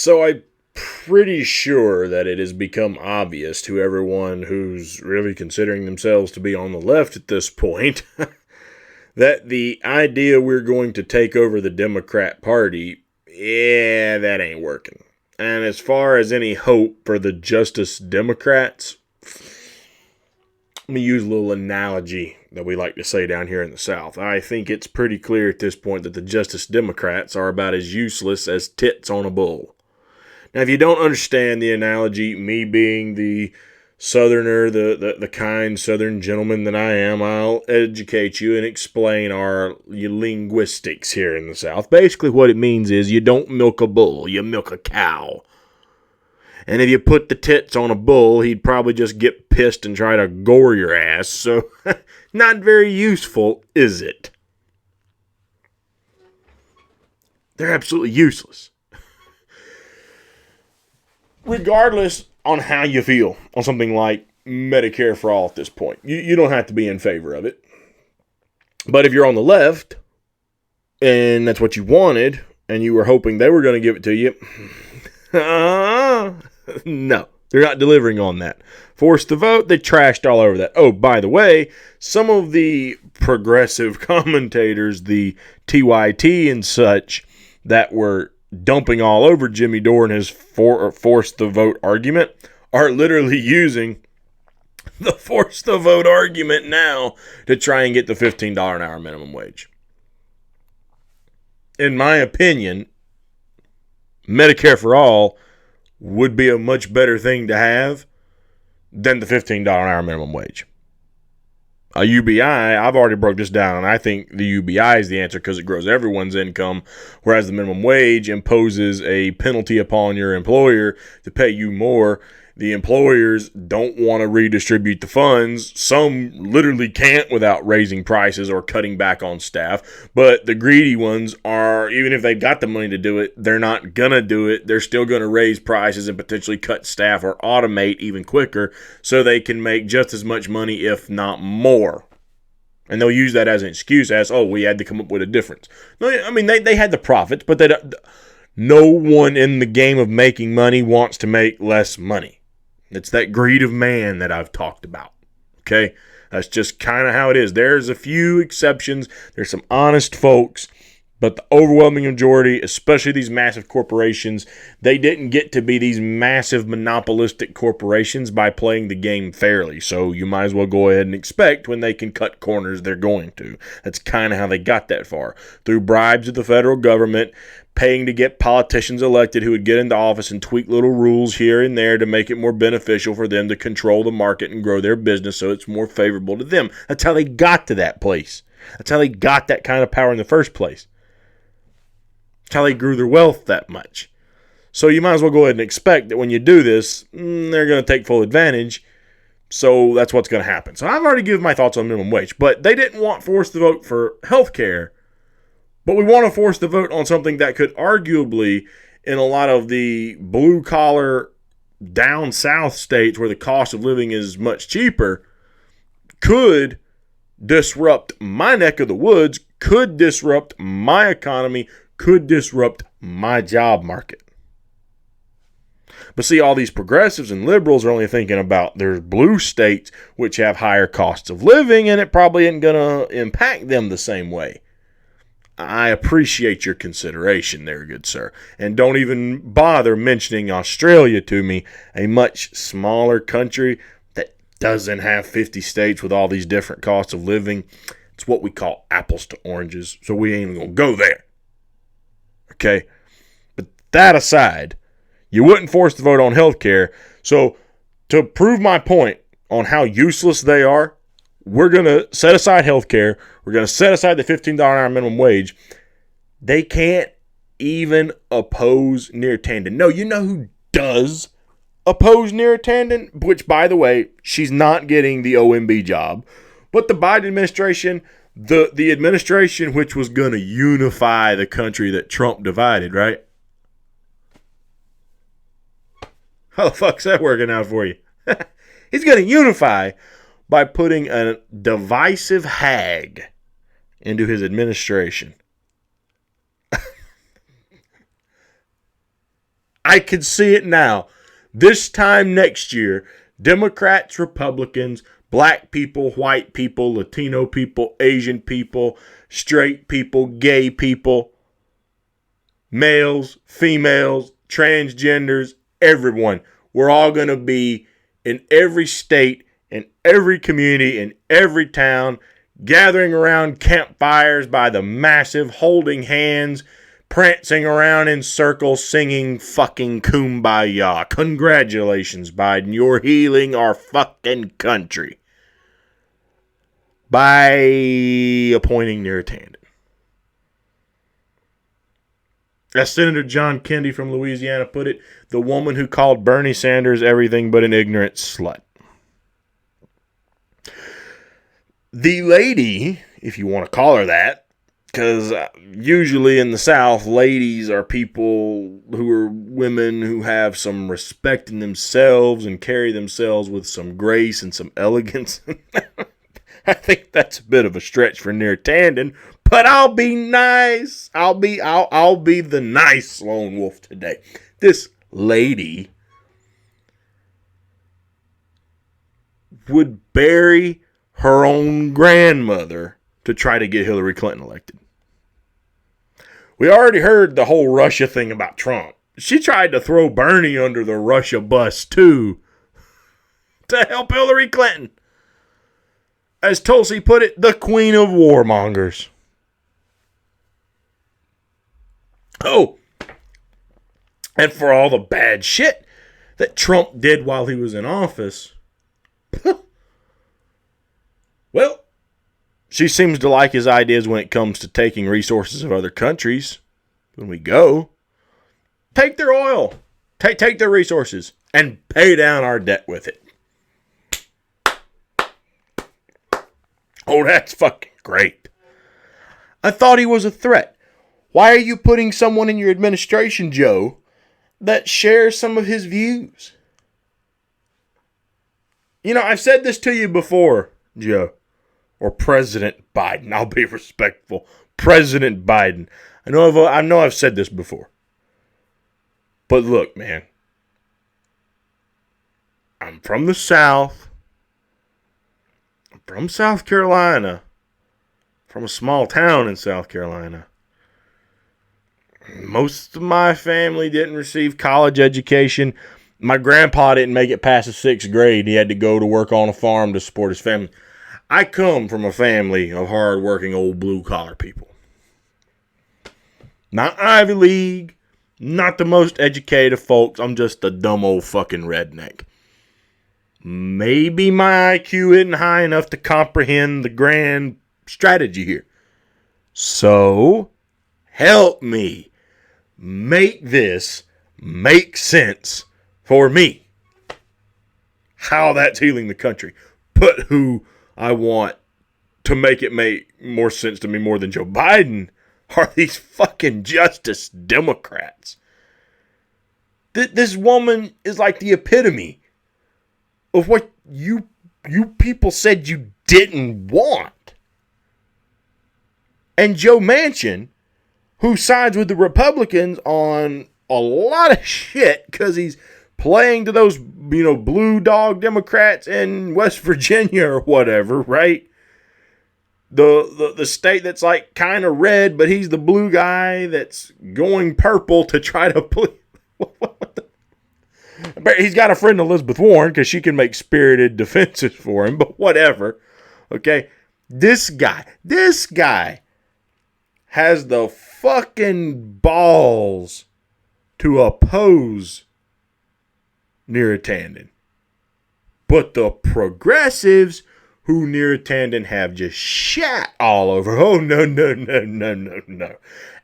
So I'm pretty sure that it has become obvious to everyone who's really considering themselves to be on the left at this point that the idea we're going to take over the Democrat Party, that ain't working. And as far as any hope for the Justice Democrats, let me use a little analogy that we like to say down here in the South. I think it's pretty clear at this point that the Justice Democrats are about as useless as tits on a bull. Now, if you don't understand the analogy, me being the Southerner, the kind Southern gentleman that I am, I'll educate you and explain our linguistics here in the South. Basically, what it means is you don't milk a bull, you milk a cow. And if you put the tits on a bull, he'd probably just get pissed and try to gore your ass. So, not very useful, is it? They're absolutely useless. Regardless on how you feel on something like Medicare for all at this point, you don't have to be in favor of it. But if you're on the left, and that's what you wanted, and you were hoping they were going to give it to you, no, they're not delivering on that. Forced to vote, they trashed all over that. Oh, by the way, some of the progressive commentators, the TYT and such, that were dumping all over Jimmy Dore and his forced to vote argument, are literally using the forced to vote argument now to try and get the $15 an hour minimum wage. In my opinion, Medicare for all would be a much better thing to have than the $15 an hour minimum wage. A UBI, I've already broke this down, and I think the UBI is the answer because it grows everyone's income, whereas the minimum wage imposes a penalty upon your employer to pay you more. The employers don't want to redistribute the funds. Some literally can't without raising prices or cutting back on staff. But the greedy ones are, even if they've got the money to do it, they're not going to do it. They're still going to raise prices and potentially cut staff or automate even quicker so they can make just as much money, if not more. And they'll use that as an excuse as, oh, we had to come up with a difference. No, I mean, they had the profits, but no one in the game of making money wants to make less money. It's that greed of man that I've talked about, okay? That's just kind of how it is. There's a few exceptions. There's some honest folks, but the overwhelming majority, especially these massive corporations, they didn't get to be these massive monopolistic corporations by playing the game fairly. So you might as well go ahead and expect when they can cut corners, they're going to. That's kind of how they got that far. Through bribes of the federal government, paying to get politicians elected who would get into office and tweak little rules here and there to make it more beneficial for them to control the market and grow their business so it's more favorable to them. That's how they got to that place. That's how they got that kind of power in the first place. That's how they grew their wealth that much. So you might as well go ahead and expect that when you do this, they're going to take full advantage. So that's what's going to happen. So I've already given my thoughts on minimum wage, but they didn't want forced to vote for health care. But we want to force the vote on something that could arguably, in a lot of the blue-collar, down south states where the cost of living is much cheaper, could disrupt my neck of the woods, could disrupt my economy, could disrupt my job market. But see, all these progressives and liberals are only thinking about their blue states, which have higher costs of living, and it probably isn't going to impact them the same way. I appreciate your consideration there, good sir. And don't even bother mentioning Australia to me, a much smaller country that doesn't have 50 states with all these different costs of living. It's what we call apples to oranges, so we ain't even going to go there. Okay? But that aside, you wouldn't force the vote on health care. So to prove my point on how useless they are, we're going to set aside health care. We're going to set aside the $15 an hour minimum wage. They can't even oppose Neera Tanden. No, you know who does oppose Neera Tanden? Which, by the way, she's not getting the OMB job. But the Biden administration, the administration which was going to unify the country that Trump divided, right? How the fuck's that working out for you? He's going to unify by putting a divisive hag into his administration. I could see it now. This time next year, Democrats, Republicans, black people, white people, Latino people, Asian people, straight people, gay people, males, females, transgenders, everyone. We're all going to be in every state, in every community, in every town, gathering around campfires by the massive, holding hands, prancing around in circles, singing fucking Kumbaya. Congratulations, Biden. You're healing our fucking country by appointing Neera Tanden. As Senator John Kennedy from Louisiana put it, the woman who called Bernie Sanders everything but an ignorant slut. The lady, if you want to call her that, because usually in the South, ladies are people who are women who have some respect in themselves and carry themselves with some grace and some elegance. I think that's a bit of a stretch for Neera Tanden, but I'll be nice. I'll be the nice lone wolf today. This lady would bury her own grandmother to try to get Hillary Clinton elected. We already heard the whole Russia thing about Trump. She tried to throw Bernie under the Russia bus too to help Hillary Clinton. As Tulsi put it, the queen of warmongers. Oh, and for all the bad shit that Trump did while he was in office, well, she seems to like his ideas when it comes to taking resources of other countries. When we go, take their oil, take their resources, and pay down our debt with it. Oh, that's fucking great. I thought he was a threat. Why are you putting someone in your administration, Joe, that shares some of his views? You know, I've said this to you before, Joe. Or President Biden. I'll be respectful. President Biden. I know I've said this before. But look, man. I'm from the South. I'm from South Carolina. From a small town in South Carolina. Most of my family didn't receive college education. My grandpa didn't make it past the 6th grade. He had to go to work on a farm to support his family. I come from a family of hard-working old blue-collar people. Not Ivy League, not the most educated folks. I'm just a dumb old fucking redneck. Maybe my IQ isn't high enough to comprehend the grand strategy here. So, help me make this make sense for me. How that's healing the country. But who I want to make it make more sense to me more than Joe Biden are these fucking Justice Democrats. This woman is like the epitome of what you people said you didn't want. And Joe Manchin, who sides with the Republicans on a lot of shit because he's playing to those, blue dog Democrats in West Virginia or whatever, right? The state that's like kind of red, but he's the blue guy that's going purple to try to play. He's got a friend, Elizabeth Warren, because she can make spirited defenses for him, but whatever. Okay? This guy has the fucking balls to oppose Neera Tanden. But the progressives who Neera Tanden have just shat all over. Oh, no.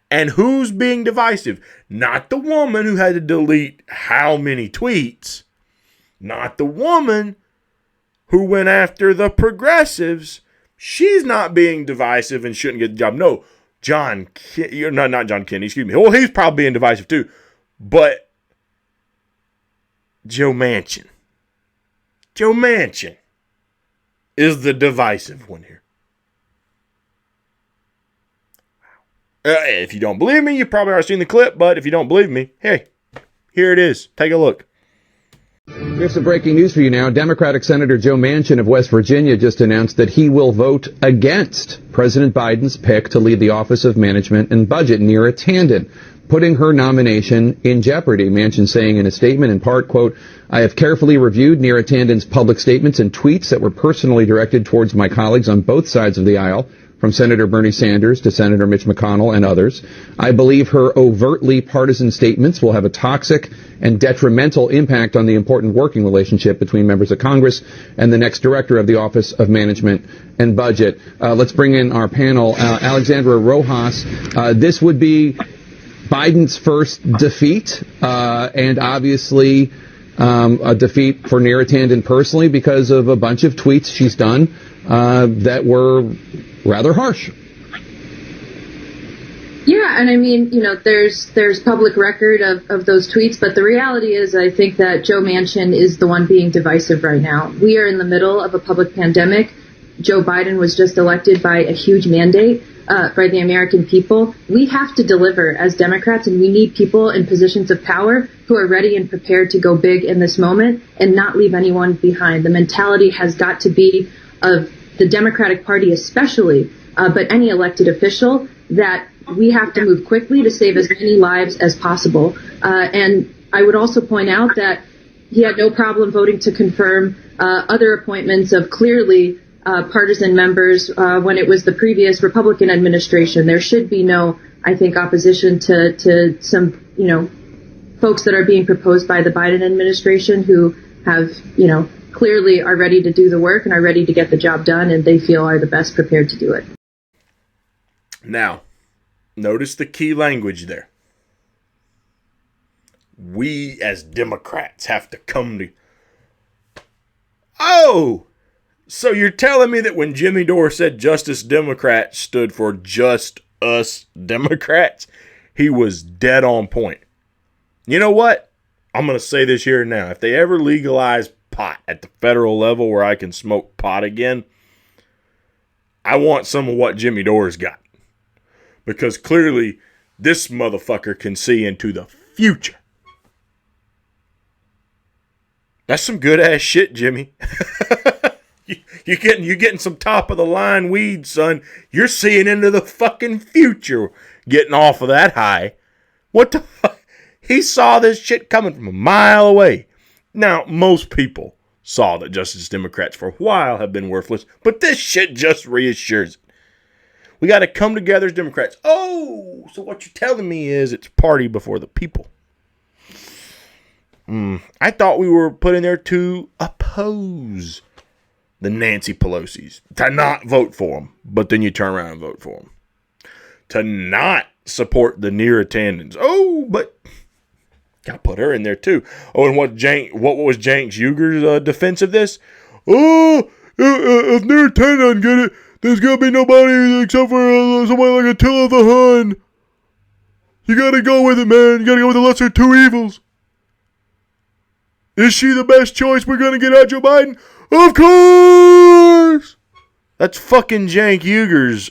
And who's being divisive? Not the woman who had to delete how many tweets. Not the woman who went after the progressives. She's not being divisive and shouldn't get the job. No, not John Kennedy, excuse me. Well, he's probably being divisive too. But Joe Manchin. Joe Manchin is the divisive one here. If you don't believe me, you probably already seen the clip, but if you don't believe me, hey, Here it is. Take a look. We have some breaking news for you now. Democratic Senator Joe Manchin of West Virginia just announced that he will vote against President Biden's pick to lead the Office of Management and Budget, Neera Tanden, putting her nomination in jeopardy. Manchin saying in a statement, in part, quote, "I have carefully reviewed Neera Tanden's public statements and tweets that were personally directed towards my colleagues on both sides of the aisle, from Senator Bernie Sanders to Senator Mitch McConnell and others. I believe her overtly partisan statements will have a toxic and detrimental impact on the important working relationship between members of Congress and the next director of the Office of Management and Budget." Let's bring in our panel. Alexandra Rojas, this would be Biden's first defeat, and obviously a defeat for Neera Tanden personally because of a bunch of tweets she's done that were rather harsh. Yeah, and I mean, there's public record of those tweets, but the reality is I think that Joe Manchin is the one being divisive right now. We are in the middle of a public pandemic. Joe Biden was just elected by a huge mandate by the American people. We have to deliver as Democrats, and we need people in positions of power who are ready and prepared to go big in this moment and not leave anyone behind. The mentality has got to be of the Democratic Party especially, but any elected official, that we have to move quickly to save as many lives as possible. And I would also point out that he had no problem voting to confirm other appointments of clearly partisan members when it was the previous Republican administration. There should be no, I think, opposition to some, folks that are being proposed by the Biden administration who have, clearly are ready to do the work and are ready to get the job done, and they feel are the best prepared to do it. Now, notice the key language there. We as Democrats have to come to... Oh! So you're telling me that when Jimmy Dore said Justice Democrats stood for just us Democrats, he was dead on point. You know what? I'm going to say this here and now. If they ever legalize pot at the federal level where I can smoke pot again, I want some of what Jimmy Dore's got. Because clearly this motherfucker can see into the future. That's some good ass shit, Jimmy. You're getting some top of the line weed, son. You're seeing into the fucking future getting off of that high. What the fuck? He saw this shit coming from a mile away. Now, most people saw that Justice Democrats for a while have been worthless, but this shit just reassures it. We got to come together as Democrats. Oh, so what you're telling me is it's party before the people. I thought we were put in there to oppose the Nancy Pelosi's, to not vote for them, but then you turn around and vote for them. To not support the Neera Tandens. Oh, but gotta put her in there too. Oh, and what was Jenks Uger's defense of this? Oh, if Neera Tanden doesn't get it, there's gonna be nobody except for somebody like Attila the Hun. You gotta go with it, man. You gotta go with the lesser two evils. Is she the best choice we're gonna get out, Joe Biden? Of course! That's fucking Cenk Uger's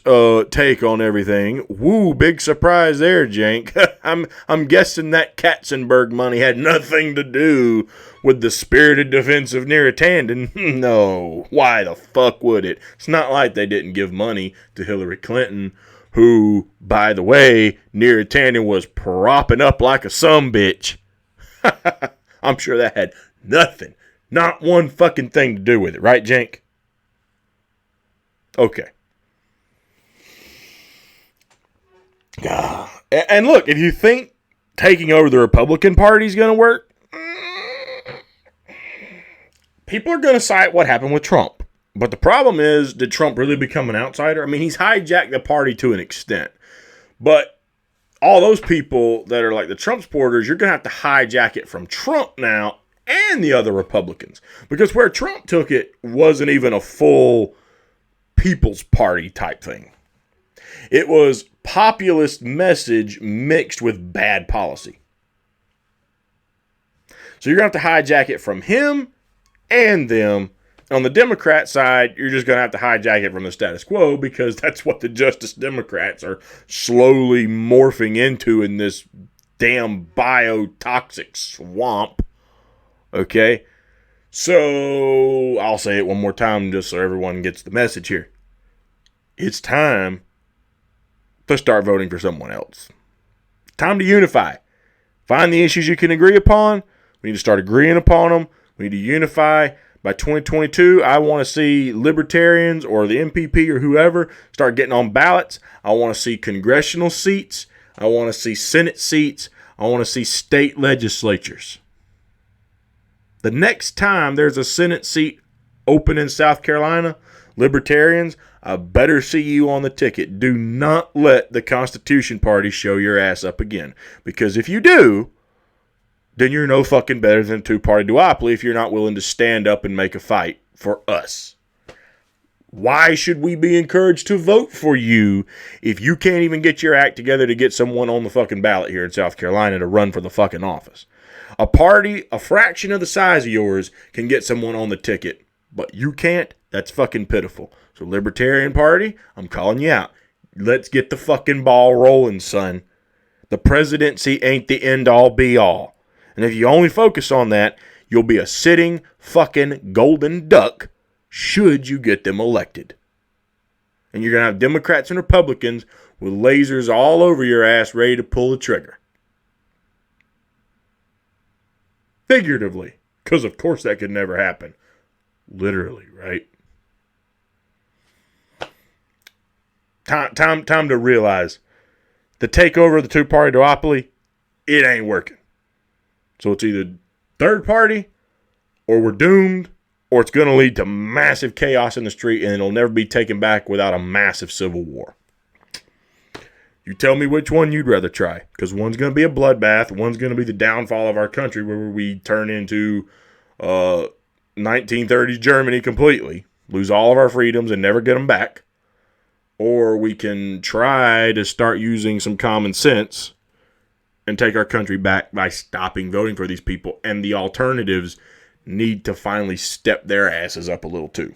take on everything. Woo, big surprise there, Cenk. I'm guessing that Katzenberg money had nothing to do with the spirited defense of Neera Tanden. No, why the fuck would it? It's not like they didn't give money to Hillary Clinton, who, by the way, Neera Tanden was propping up like a sumbitch. I'm sure that had nothing, not one fucking thing to do with it, right, Cenk? Okay. And look, if you think taking over the Republican Party is going to work, people are going to cite what happened with Trump. But the problem is, did Trump really become an outsider? I mean, he's hijacked the party to an extent. But all those people that are like the Trump supporters, you're going to have to hijack it from Trump now and the other Republicans. Because where Trump took it wasn't even a full People's Party type thing. It was populist message mixed with bad policy. So you're going to have to hijack it from him and them. On the Democrat side, you're just going to have to hijack it from the status quo because that's what the Justice Democrats are slowly morphing into in this damn biotoxic swamp. Okay? So, I'll say it one more time just so everyone gets the message here. It's time to start voting for someone else. Time to unify. Find the issues you can agree upon. We need to start agreeing upon them. We need to unify. By 2022, I want to see libertarians or the MPP or whoever start getting on ballots. I want to see congressional seats. I want to see Senate seats. I want to see state legislatures. The next time there's a Senate seat open in South Carolina, libertarians, I better see you on the ticket. Do not let the Constitution Party show your ass up again. Because if you do, then you're no fucking better than a two-party duopoly if you're not willing to stand up and make a fight for us. Why should we be encouraged to vote for you if you can't even get your act together to get someone on the fucking ballot here in South Carolina to run for the fucking office? A party a fraction of the size of yours can get someone on the ticket, but you can't? That's fucking pitiful. So Libertarian Party, I'm calling you out. Let's get the fucking ball rolling, son. The presidency ain't the end-all be-all. And if you only focus on that, you'll be a sitting fucking golden duck should you get them elected. And you're going to have Democrats and Republicans with lasers all over your ass ready to pull the trigger. Figuratively, because of course that could never happen. Literally, right? Time to realize the takeover of the two-party duopoly, it ain't working. So it's either third party, or we're doomed, or it's going to lead to massive chaos in the street, and it'll never be taken back without a massive civil war. You tell me which one you'd rather try, because one's going to be a bloodbath, one's going to be the downfall of our country, where we turn into 1930s Germany completely, lose all of our freedoms and never get them back, or we can try to start using some common sense and take our country back by stopping voting for these people. And the alternatives need to finally step their asses up a little too.